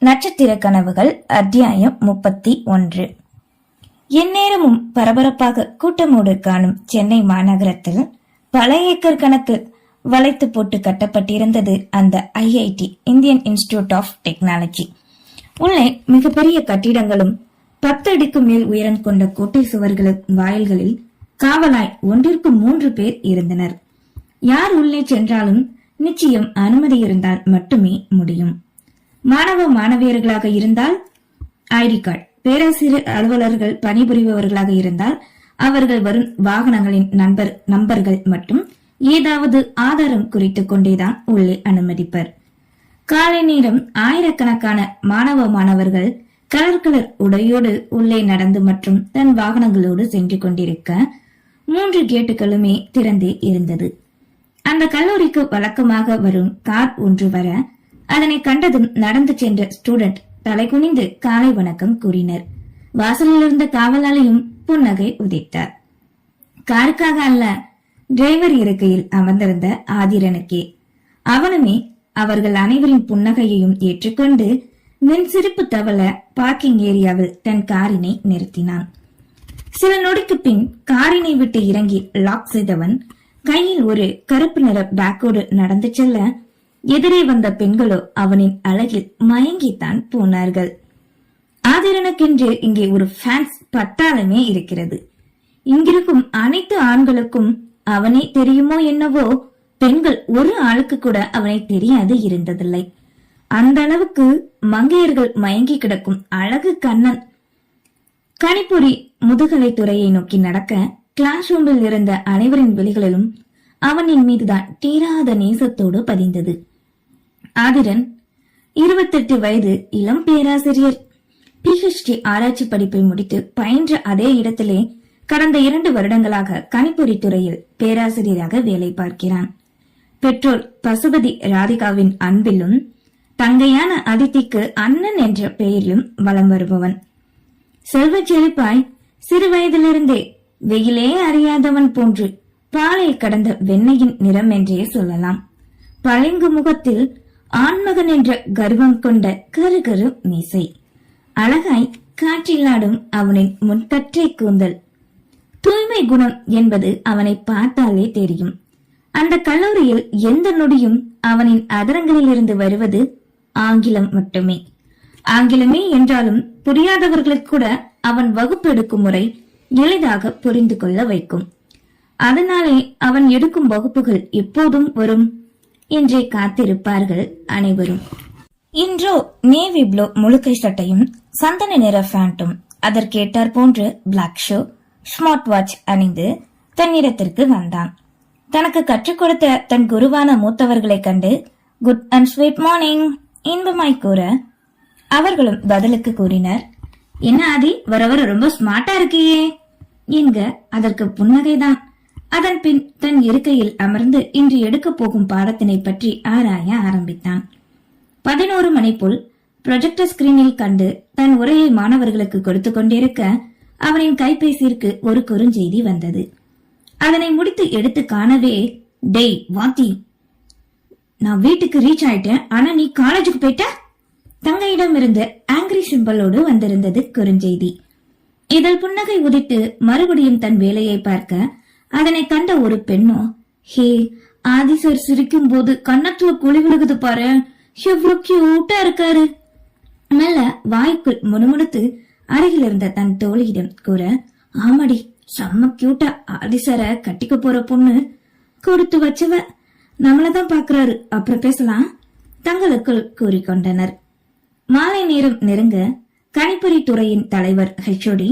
நட்சத்திர கனவுகள் அத்தியாயம் 31. எந்நேரமும் பரபரப்பாக கூட்டமோடு காணும் சென்னை மாநகரத்தில் பல ஏக்கர் கணக்கு வளைத்து போட்டு கட்டப்பட்டிருந்தது அந்த IIT, Indian Institute of Technology. உள்ளே மிகப்பெரிய கட்டிடங்களும் 10 அடிக்கு மேல் உயரம் கொண்ட கோட்டை சுவர்களும் வாயில்களில் காவலாய் 1ற்கு 3 பேர் இருந்தனர். யார் உள்ளே சென்றாலும் நிச்சயம் அனுமதி இருந்தால் மட்டுமே முடியும். மாணவ மாணவியர்களாக இருந்தால் ஐடி கார்டு, பேராசிரியர் அலுவலர்கள் பணிபுரிபவர்களாக இருந்தால் அவர்கள் வரும் வாகனங்களின் நம்பர்கள் மற்றும் ஏதாவது ஆதாரம் குறித்துக் கொண்டேதான் உள்ளே அனுமதிப்பர். காலை நேரம் ஆயிரக்கணக்கான மாணவ மாணவர்கள் கலர் உடையோடு உள்ளே நடந்து மற்றும் தன் வாகனங்களோடு சென்று கொண்டிருக்க 3 கேட்டுகளுமே திறந்தே இருந்தது. அந்த கல்லூரிக்கு வழக்கமாக வரும் கார் ஒன்று வர அதனை கண்டதும் நடந்து சென்ற ஸ்டூடெண்ட் தலை குனிந்து காலை வணக்கம் கூறினர். வாசலில் இருந்த காவலாளியும் புன்னகை உதித்தார். காருக்காக அல்ல, டிரைவர் இருக்கையில் அமர்ந்திருந்த ஆதிரனுக்கே. அவனுமே அவர்கள் அனைவரின் புன்னகையையும் ஏற்றுக்கொண்டு மின் சிரிப்பு தவள பார்க்கிங் ஏரியாவில் தன் காரினை நிறுத்தினான். சில நொடிக்கு பின் காரினை விட்டு இறங்கி லாக் செய்தவன் கையில் ஒரு கருப்பு நிற பேக்கோடு நடந்து செல்ல எதிரே வந்த பெண்களோ அவனின் அழகில் மயங்கித்தான் போனார்கள். ஆதிரனுக்கென்று இங்கே ஒரு ஃபேன்ஸ் பட்டாளமே இருக்கிறது. இங்கிருக்கும் அனைத்து ஆண்களுக்கும் அவனை தெரியுமோ என்னவோ, பெண்கள் ஒரு ஆளுக்கு கூட அவனை தெரியாது இருந்ததில்லை. அந்த அளவுக்கு மங்கையர்கள் மயங்கி கிடக்கும் அழகு கண்ணன். கணிப்பொறி முதுகலை துறையை நோக்கி நடக்க கிளாஸ் ரூமில் இருந்த அனைவரின் விழிகளிலும் அவனின் மீதுதான் தீராத நேசத்தோடு பதிந்தது. ஆதிரன் 28 வயது, இளம் பேராசிரியர். PhD ஆராய்ச்சி படிப்பை முடித்து பயின்ற அதே இடத்திலே கடந்த 2 வருடங்களாக கணிப்பொறி துறையில் பேராசிரியராக வேலை பார்க்கிறான். பெற்றோர் பசுபதி ராதிகாவின் அன்பிலும் தங்கையான அதித்திக்கு அண்ணன் என்ற பெயரிலும் வலம் வருபவன். செல்வ செழிப்பாய் சிறு வயதிலிருந்தே வெயிலே அறியாதவன் போன்று பாலை கடந்த வெண்ணையின் நிறம் என்றே சொல்லலாம். பளிங்கு முகத்தில் ஆண்மகன் என்ற கர்வம் கொண்ட கருகரு மீசை, அழகாய் காற்றிலாடும் அவனின் முன்கற்றை கூந்தல், தூய்மை குணம் என்பது அவனை பார்த்தாலே தெரியும். அந்த கல்லூரியில் எந்த நொடியும் அவனின் அதரங்களில் இருந்து வருவது ஆங்கிலம் மட்டுமே. ஆங்கிலமே என்றாலும் புரியாதவர்களுக்கு கூட அவன் வகுப்பு எடுக்கும் முறை எளிதாக புரிந்து கொள்ள வைக்கும். அதனாலே அவன் எடுக்கும் வகுப்புகள் எப்போதும் வரும் என்றே காத்திருப்பார்கள் அனைவரும். இன்றோ நேவி ப்ளூ முழுக்கை சட்டையும் சந்தன நிற பேண்டும் அதற்கேட்டார் போன்று பிளாக் ஷூ, ஸ்மார்ட் வாட்ச் அணிந்து தன்னிடத்திற்கு வந்தான். தனக்கு கற்றுக் கொடுத்த தன் குருவான மூத்தவர்களை கண்டு குட் அண்ட் ஸ்வீட் மார்னிங் இன்பமாய் கூற அவர்களும் பதிலுக்கு கூறினர். என்ன ஆதி, வர வர ரொம்ப ஸ்மார்ட்டா இருக்கியே என்க அதற்கு புன்னகைதான். அதன் பின் தன் இருக்கையில் அமர்ந்து இன்று எடுக்க போகும் பாடத்தினை பற்றி ஆராய ஆரம்பித்தான். 11 மணி போல் ப்ரொஜெக்டர் ஸ்கிரீனில் கண்டு தன் உரையை மாணவர்களுக்கு கொடுத்து கொண்டிருக்க அவனின் கைபேசியிற்கு ஒரு குறுஞ்செய்தி வந்தது. அதனை முடித்து எடுத்து காணவே, டேய் வாத்தி, நான் வீட்டுக்கு ரீச் ஆயிட்டேன், ஆனா நீ காலேஜுக்கு போயிட்ட? தங்கையிடம் இருந்து ஆங்கிரி சிம்பலோடு வந்திருந்தது குறுஞ்செய்தி. இதில் புன்னகை உதித்து மறுபடியும் தன் வேலையை பார்க்க அதனை கண்ட ஒரு பெண்ணோ, ஹே ஆதி சார் சிரிக்கும் போது கன்னத்துல குழி விழுகுது பாரு, எவ்வளவு கியூட்டா இருக்காரு. மெல்ல வாய்க்குள் முணுமுணுத்து அருகில் இருந்த தன் தோழியிடம் கூற, ஆமாடி செம்ம கியூட்டா, ஆதி சார கட்டிக்க போற பொண்ணு கொடுத்து வச்சவ, நம்மளதான் பாக்குறாரு, அப்புறம் பேசலாம் தங்களுக்குள் கூறிக்கொண்டனர். மாலை நேரம் நெருங்க கணிப்பொறி துறையின் தலைவர் HOD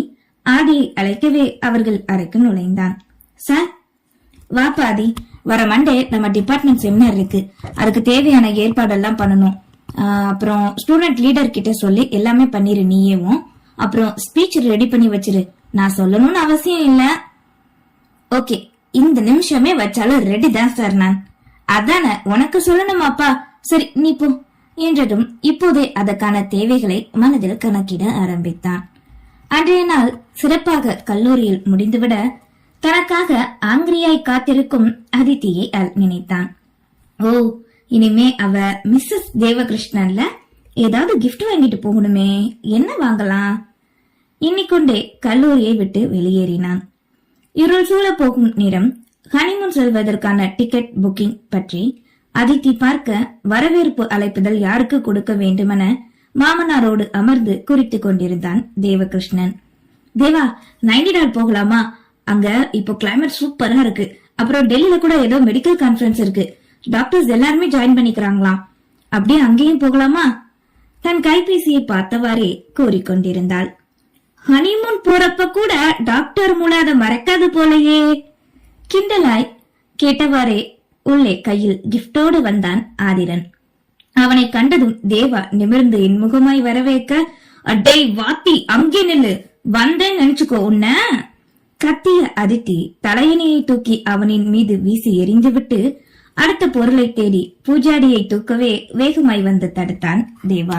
ஆதியை அழைக்கவே அவர்கள் அறைக்கு நுழைந்தான். சார் வாப்பாதி, வர மண்டே நம்ம டிபார்ட்மெண்ட் செமினார் இருக்கு, அதுக்கு தேவையான ஏற்பாடெல்லாம் பண்ணணும். அப்புறம் ஸ்டூடெண்ட் லீடர் கிட்ட சொல்லி எல்லாமே பண்ணிரு நீயேவும். அப்புறம் ஸ்பீச் ரெடி பண்ணி வச்சிரு, நான் சொல்லணும்னு அவசியம் இல்ல. ஓகே, இந்த நிமிஷமே வச்சாலும் ரெடி தான் சார். நான் அதான உனக்கு சொல்லணுமாப்பா, சரி நீ போ என்றதும் இப்போதே அதற்கான தேவைகளை மனதில் கணக்கிட ஆரம்பித்தான். அன்றைய நாள் சிறப்பாக கல்லூரியில் முடிந்துவிட தனக்காக ஆங்கிரியாய் காத்திருக்கும் அதித்தியை நினைத்தான். ஓ, இனிமே அவ மிஸ்ஸஸ் தேவகிருஷ்ணன்ல ஏதாவது கிஃப்ட் வாங்கிட்டு போகணுமே, என்ன வாங்கலாம்? எண்ணிக்கொண்டே கல்லூரியை விட்டு வெளியேறினான். இருள் சூழ போகும் நேரம். ஹனிமூன் செல்வதற்கான டிக்கெட் புக்கிங் பற்றி அதித்தி பார்க்க வரவேற்பு அழைப்புதல் யாருக்கு கொடுக்க வேண்டுமென மாமனாரோடு அமர்ந்து குறித்து கொண்டிருந்தான் தேவகிருஷ்ணன். தேவா, நைனிடால் போகலாமா? அங்க இப்போ கிளைமேட் சூப்பரா இருக்கு. அப்புறம் டெல்லியில கூட ஏதோ மெடிக்கல் கான்ஃபரன்ஸ் இருக்கு. டாக்டர்ஸ் எல்லாருமே ஜாயின் பண்ணிக்கிறாங்களாம். அப்படியே அங்கேயும் போகலாமா? தன் கைபேசியை பார்த்தவாறே கூறிக்கொண்டிருந்தாள். ஹனிமூன் போறப்ப கூட டாக்டர் மூலாத மறக்காது போலையே. கிண்டலாய் கேட்டவாறே உள்ளே கையில் கிஃப்டோடு வந்தான் ஆதிரன். அவனை கண்டதும் தேவா நிமிர்ந்து இன்முகமாய் வரவேற்க, அடே வாத்தி, அங்கே நில்லு, வந்தேன்னு நினைச்சுக்கோ உன்ன. கத்திய அதித்தி தலையணையை தூக்கி அவனின் மீது வீசி எறிந்துவிட்டு அடுத்த பொருளை தேடி பூஜாடியை தூக்கவே வேகமாய் வந்து தடுத்தான் தேவா.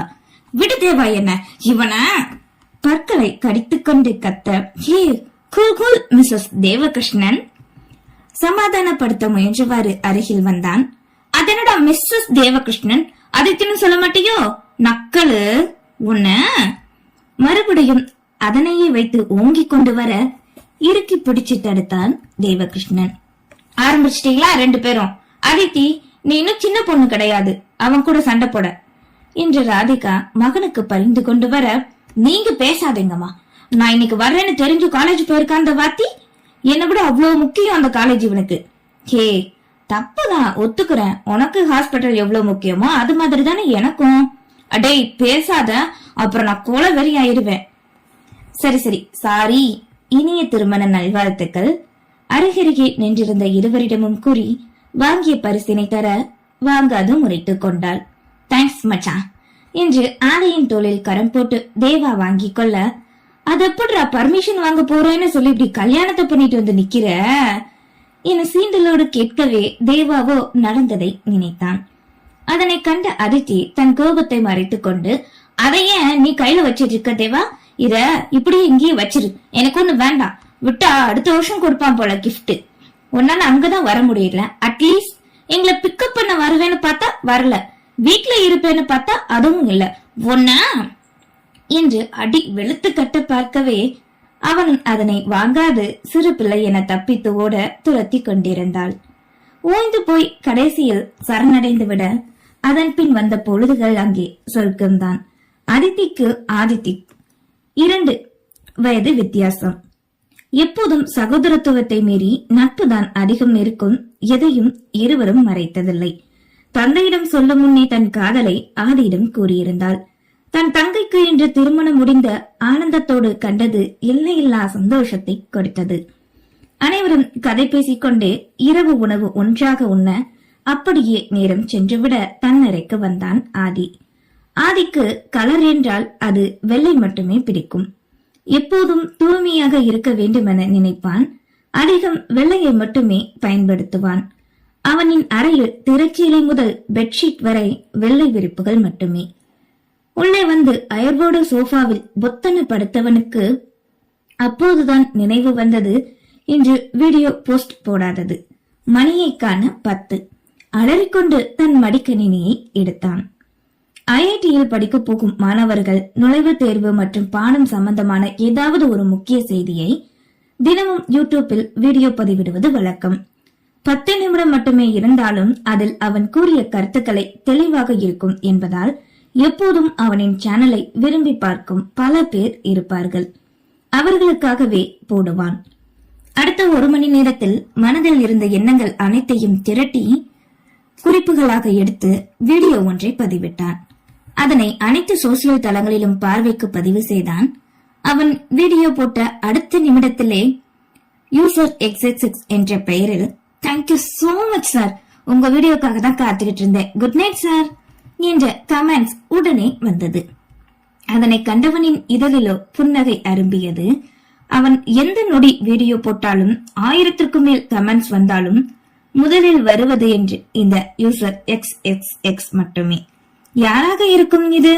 விடு தேவா, என்ன இவன? பற்களை கடித்துக்கொண்டு கத்த, ஹே கூல் கூல் மிஸ்ஸஸ் தேவகிருஷ்ணன். சமாதானப்படுத்த முயன்றவாறு அருகில் வந்தான். அதனடா மிஸ்ஸஸ் தேவகிருஷ்ணன், அதித்தின்னு சொல்ல மாட்டியோ நக்கலு உன்ன? மறுபடியும் அதனையே வைத்து ஓங்கிக் கொண்டு வர இறுக்கி பிடிச்சு தடுத்தான் தேவகிருஷ்ணன். ஆரம்பிச்சிட்டீங்களா ரெண்டு பேரும்? அதித்தி, நீ இன்னும் சின்ன பொண்ணு கிடையாது அவன் கூட சண்டை போட என்று ராதிகா மகனுக்கு பரிந்து கொண்டு வர, நீங்க பேசாதீங்கம்மா, நான் இன்னைக்கு வர்றேன்னு தெரிஞ்சு காலேஜ் போயிருக்கான் அந்த வாத்தி. என்னை விட அவ்வளவு முக்கியம் அந்த காலேஜ் இவனுக்கு. ஹே, தப்புதான் ஒத்துக்கிறேன். உனக்கு ஹாஸ்பிட்டல் எவ்வளவு முக்கியமோ அது மாதிரி தானே எனக்கும். அடே பேசாத, அப்புறம் நான் கோல வெறி ஆயிருவேன். சரி சரி, சாரி. இனிய திருமண நல்வாழ்த்துக்கள். அருகருகே நின்றிருந்த இருவரிடமும் கூறி வாங்கிய பரிசினை தர வாங்காது முறைத்துக் கொண்டாள். தேங்க்ஸ் மச்சான் என்று ஆலையின் தோளில் கரம் போட்டு தேவா வாங்கி கொள்ள, அது எப்படிரா பர்மிஷன் வாங்க போறேன்னு சொல்லி இப்படி கல்யாணத்தை பண்ணிட்டு வந்து நிக்கிற என சீண்டலோடு கேட்கவே தேவாவோ நடந்ததை நினைத்தான். அதனை கண்ட அதித்தி தன் கோபத்தை மறைத்துக் கொண்டு, அதைய நீ கையில வச்சிட்டு இருக்க தேவா, இத இப்படியே இங்கேயே வச்சிரு, எனக்கு ஒண்ணு வேண்டாம், விட்டா அடுத்த வருஷம் கொடுப்பான் போல கிஃப்ட். உன்னால அங்கதான் வர முடியல, அட்லீஸ்ட் எங்களை பிக்கப் பண்ண வருவேன்னு பார்த்தா வரல, வீட்டுல இருப்பேன்னு பார்த்தா அதுவும் இல்ல ஒன்னா என்று அடி வெளுத்து கட்ட பார்க்கவே அவன் அதனை வாங்காது சிறு பிள்ளை என தப்பித்து ஓட துரத்தி கொண்டிருந்தாள். ஓய்ந்து போய் கடைசியில் சரணடைந்து விட அதன் பின் வந்த பொழுதுகள் அங்கே சொர்க்கம்தான். அதித்திக்கு ஆதித்தி 2 வயது வித்தியாசம். எப்போதும் சகோதரத்துவத்தை மீறி நட்புதான் அதிகம் இருக்கும். எதையும் இருவரும் மறைத்ததில்லை. தந்தையிடம் சொல்லும் முன்னே தன் காதலை ஆதியிடம் கூறியிருந்தாள். தன் தங்கைக்கு இன்று திருமணம் முடிந்த ஆனந்தத்தோடு கண்டது எல்லையில்லா சந்தோஷத்தை கொடுத்தது. அனைவரும் கதை பேசிக்கொண்டே இரவு உணவு ஒன்றாக உண்ண அப்படியே நேரம் சென்றுவிட தன்னறைக்கு வந்தான் ஆதி. ஆதிக்கு கலர் என்றால் அது வெள்ளை மட்டுமே பிடிக்கும். எப்போதும் தூய்மையாக இருக்க வேண்டுமென நினைப்பான். அதிகம் வெள்ளையை மட்டுமே பயன்படுத்துவான். அவனின் அறையில் திரைச்சீலை முதல் பெட்ஷீட் வரை வெள்ளை விரிப்புகள் மட்டுமே. உள்ளே வந்து அயர்வோடு சோஃபாவில் பொத்தன படுத்தவனுக்கு அப்போதுதான் நினைவு வந்தது இன்று வீடியோ போஸ்ட் போடாதது. மணியை காண 10. அலறிக்கொண்டு தன் மடிக்கணினியை எடுத்தான். ஐஐடியில் படிக்க போகும் மாணவர்கள் நுழைவுத் தேர்வு மற்றும் பாடம் சம்பந்தமான ஏதாவது ஒரு முக்கிய செய்தியை தினமும் யூடியூப்பில் வீடியோ பதிவிடுவது வழக்கம். 10 நிமிடம் மட்டுமே இருந்தாலும் அதில் அவன் கூறிய கருத்துக்களை தெளிவாக இருக்கும் என்பதால் எப்போதும் அவனின் சேனலை விரும்பி பார்க்கும் பல பேர் இருப்பார்கள். அவர்களுக்காகவே போடுவான். அடுத்த 1 மணி நேரத்தில் மனதில் இருந்த எண்ணங்கள் அனைத்தையும் திரட்டி குறிப்புகளாக எடுத்து வீடியோ ஒன்றை பதிவிட்டான். அதனை அனைத்து சோசியல் தளங்களிலும் பார்வைக்கு பதிவு செய்தான். அவன் வீடியோ போட்ட அடுத்த நிமிடத்திலே யூசர் XXX என்ற பெயரில், தேங்க்யூ சோ மச் சார், உங்க வீடியோக்காக தான் காத்துக்கிட்டு இருந்தேன், குட் நைட் சார் என்ற கமெண்ட்ஸ் உடனே வந்தது. அதனை கண்டவனின் இதழிலோ புன்னகை அரும்பியது. அவன் எந்த நொடி வீடியோ போட்டாலும் 1000க்கும் மேல் கமெண்ட்ஸ் வந்தாலும் முதலில் வருவது என்று இந்த யூசர் XXX மட்டுமே. யாராக இருக்கும் இது?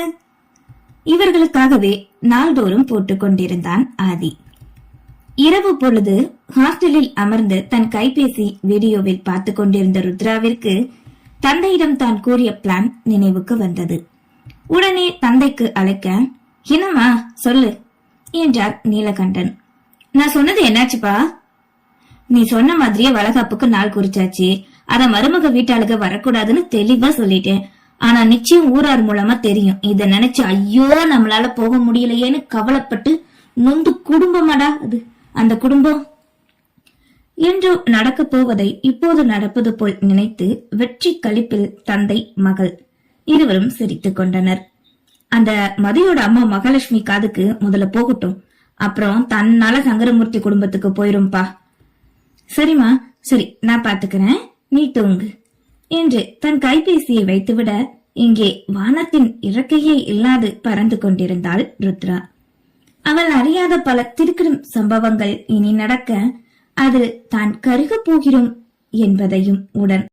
இவர்களுக்காகவே நாள்தோறும் போட்டுக் கொண்டிருந்தான் ஆதி. இரவு பொழுது ஹாஸ்டலில் அமர்ந்து தன் கைபேசி வீடியோவில் பார்த்துக் கொண்டிருந்த ருத்ராவிற்கு தந்தையிடம் தான் கூறிய பிளான் நினைவுக்கு வந்தது. உடனே தந்தைக்கு அழைக்க, என்னம்மா சொல்லு என்றார் நீலகண்டன். நான் சொன்னது என்னாச்சுப்பா? நீ சொன்ன மாதிரியே வளகாப்புக்கு நாள் குறிச்சாச்சு. அத மருமக வீட்டாளுக வரக்கூடாதுன்னு தெளிவா சொல்லிட்டேன். ஆனா நிச்சயம் ஊரார் மூலமா தெரியும். இத நினைச்சு ஐயோ நம்மளால போக முடியலையேன்னு கவலைப்பட்டு நொந்து குடும்பமாடா அது அந்த குடும்பம் என்று நடக்க போவதை இப்போது நடப்பது போல் நினைத்து வெற்றி களிப்பில் தந்தை மகள் இருவரும் சிரித்துக் கொண்டனர். அந்த மதியோட அம்மா மகாலட்சுமி காதுக்கு முதல்ல போகட்டும், அப்புறம் தன்னால சங்கரமூர்த்தி குடும்பத்துக்கு போயிரும்பா. சரிம்மா, சரி நான் பாத்துக்கிறேன், நீ தூங்கு என்று தன் கைபேசியை வைத்துவிட இங்கே வானத்தின் இறக்கையே இல்லாது பறந்து கொண்டிருந்தாள் ருத்ரா. அவள் அறியாத பல திருக்கிடும் சம்பவங்கள் இனி நடக்க அது தான் கருகப் போகிறோம் என்பதையும் உடன்